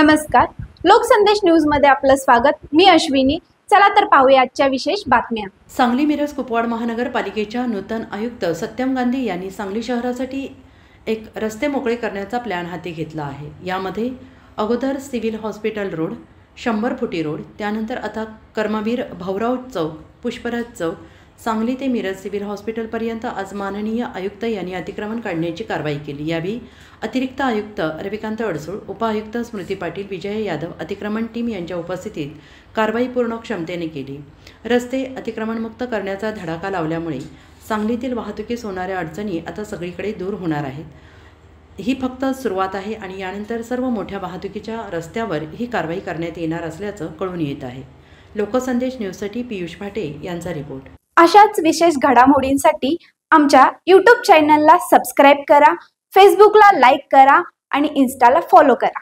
नमस्कार, लोकसंदेश न्यूज मध्ये आपलं स्वागत। मी अश्विनी। चला तर पाहूया आजच्या विशेष बातम्या। सांगली मिरज कुपवाड महानगरपालिकेच्या नूतन आयुक्त सत्यम गांधी यांनी सांगली शहरासाठी एक रस्ते मोकळे करण्याचा प्लॅन हाती घेतला आहे। यामध्ये अगोदर सिव्हिल हॉस्पिटल रोड, 100 फुटी रोड, त्यानंतर आता कर्मवीर भाऊराव चौक, पुष्पराज चौक, सांगली ते मिरज सिव्हिल हॉस्पिटलपर्यंत आज माननीय आयुक्त यांनी अतिक्रमण काढण्याची कारवाई केली। यावेळी अतिरिक्त आयुक्त रविकांत अडसूळ, उपआयुक्त स्मृती पाटील, विजय यादव, अतिक्रमण टीम यांच्या उपस्थितीत कारवाई पूर्ण क्षमतेने केली। रस्ते अतिक्रमणमुक्त करण्याचा धडाका लावल्यामुळे सांगलीतील वाहतुकीस होणाऱ्या अडचणी आता सगळीकडे दूर होणार आहेत। ही फक्त सुरुवात आहे आणि यानंतर सर्व मोठ्या वाहतुकीच्या रस्त्यावर ही कारवाई करण्यात येणार असल्याचं कळून येत आहे। लोकसंदेश न्यूजसाठी पियुष भाटे यांचा रिपोर्ट। अशाच विशेष घडामोडींसाठी आमच्या YouTube चॅनलला सबस्क्राइब करा, फेसबुकला लाईक करा आणि इन्स्टाला फॉलो करा।